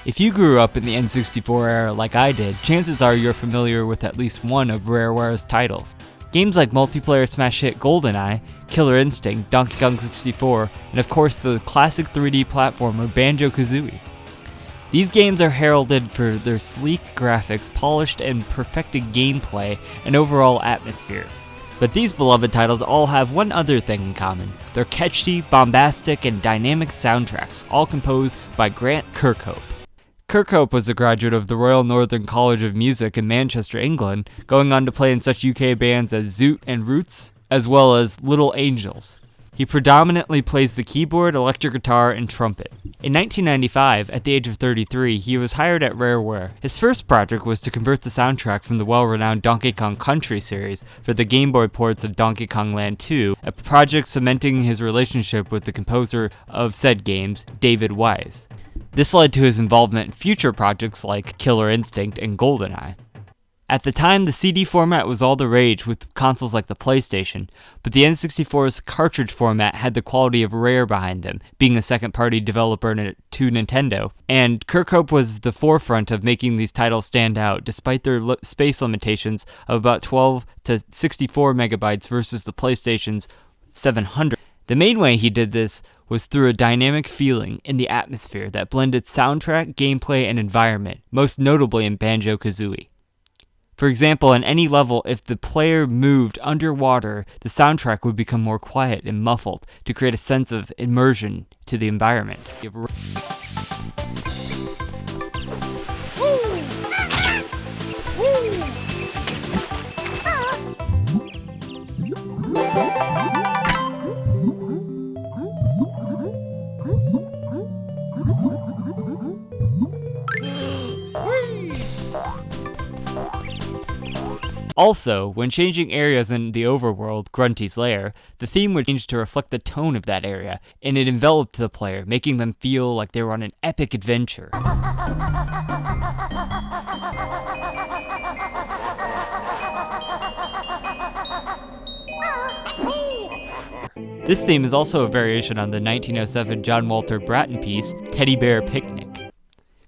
If you grew up in the N64 era like I did, chances are you're familiar with at least one of Rareware's titles. Games like multiplayer smash hit GoldenEye, Killer Instinct, Donkey Kong 64, and of course the classic 3D platformer Banjo Kazooie. These games are heralded for their sleek graphics, polished and perfected gameplay, and overall atmospheres. But these beloved titles all have one other thing in common. They're catchy, bombastic, and dynamic soundtracks, all composed by Grant Kirkhope. Kirkhope was a graduate of the Royal Northern College of Music in Manchester, England, going on to play in such UK bands as Zoot and Roots, as well as Little Angels. He predominantly plays the keyboard, electric guitar, and trumpet. In 1995, at the age of 33, he was hired at Rareware. His first project was to convert the soundtrack from the well-renowned Donkey Kong Country series for the Game Boy ports of Donkey Kong Land 2, a project cementing his relationship with the composer of said games, David Wise. This led to his involvement in future projects like Killer Instinct and GoldenEye. At the time, the CD format was all the rage with consoles like the PlayStation, but the N64's cartridge format had the quality of Rare behind them, being a second-party developer to Nintendo, and Kirkhope was the forefront of making these titles stand out, despite their space limitations of about 12 to 64 megabytes versus the PlayStation's 700. The main way he did this was through a dynamic feeling in the atmosphere that blended soundtrack, gameplay, and environment, most notably in Banjo Kazooie. For example, in any level, if the player moved underwater, the soundtrack would become more quiet and muffled to create a sense of immersion to the environment. Also, when changing areas in the overworld, Grunty's lair, the theme would change to reflect the tone of that area, and it enveloped the player, making them feel like they were on an epic adventure. This theme is also a variation on the 1907 John Walter Bratton piece, Teddy Bear Picnic.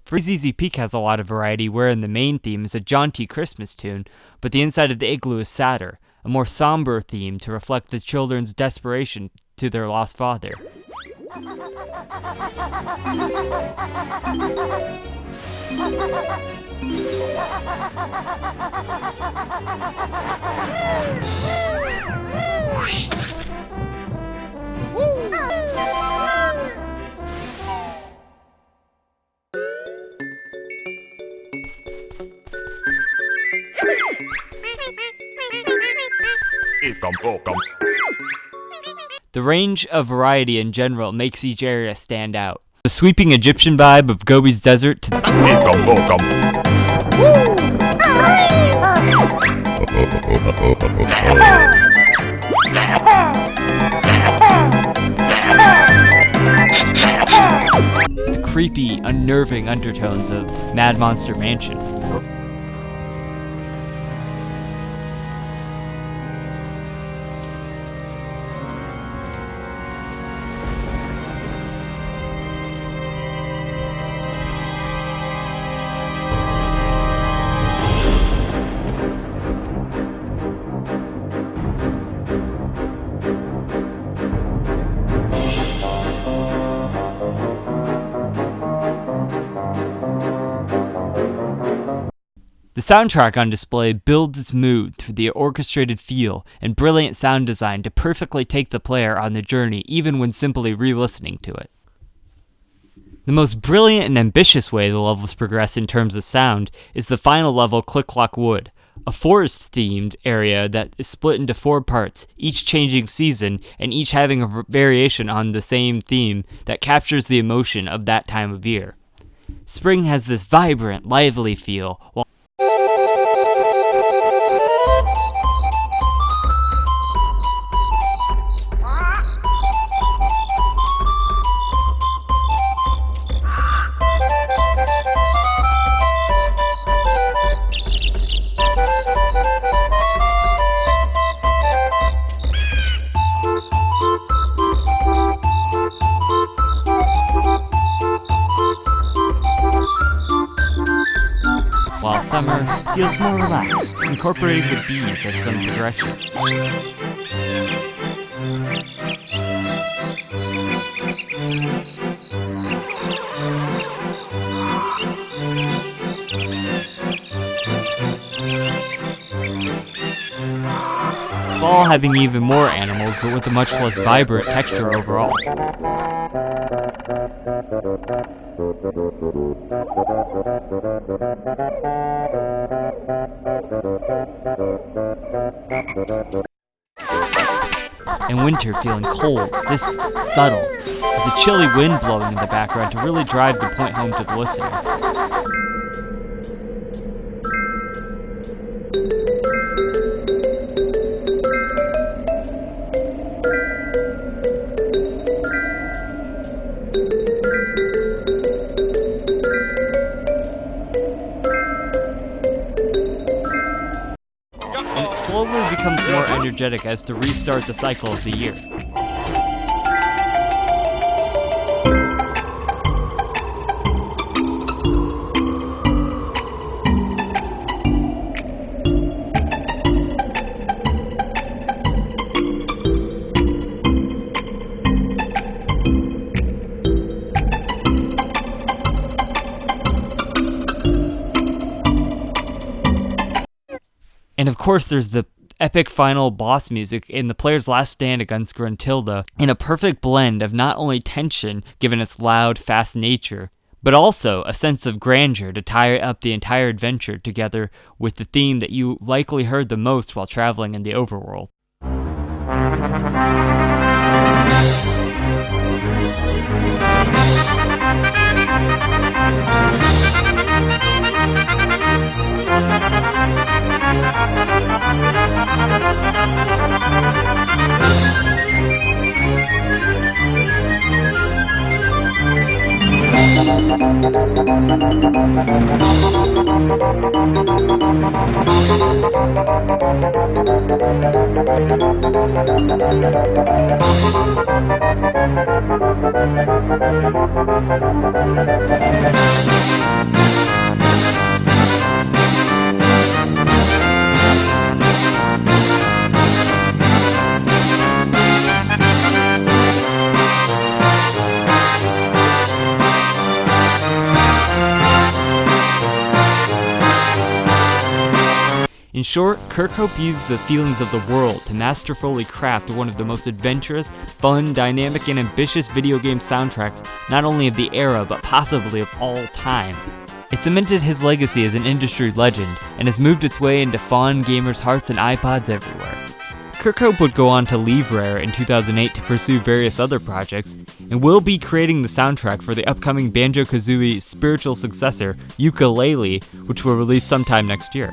Freezy Peak has a lot of variety, wherein the main theme is a jaunty Christmas tune, but the inside of the igloo is sadder, a more somber theme to reflect the children's desperation to their lost father. The range of variety in general makes each area stand out. The sweeping Egyptian vibe of Gobi's Desert to the creepy, unnerving undertones of Mad Monster Mansion. The soundtrack on display builds its mood through the orchestrated feel and brilliant sound design to perfectly take the player on the journey even when simply re-listening to it. The most brilliant and ambitious way the levels progress in terms of sound is the final level, Click Clock Wood, a forest-themed area that is split into 4 parts, each changing season and each having a variation on the same theme that captures the emotion of that time of year. Spring has this vibrant, lively feel, while while summer feels more relaxed, incorporating the bees as some progression. Fall having even more animals, but with a much less vibrant texture overall. And winter feeling cold, this subtle, with a chilly wind blowing in the background to really drive the point home to the listener. And it slowly becomes more energetic as to restart the cycle of the year. And of course, there's the epic final boss music in the player's last stand against Gruntilda, in a perfect blend of not only tension, given its loud, fast nature, but also a sense of grandeur to tie up the entire adventure together with the theme that you likely heard the most while traveling in the overworld. In short, Kirkhope used the feelings of the world to masterfully craft one of the most adventurous, fun, dynamic, and ambitious video game soundtracks not only of the era, but possibly of all time. It cemented his legacy as an industry legend, and has moved its way into fond gamers' hearts and iPods everywhere. Kirkhope would go on to leave Rare in 2008 to pursue various other projects, and will be creating the soundtrack for the upcoming Banjo Kazooie spiritual successor, Yooka-Laylee, which will release sometime next year.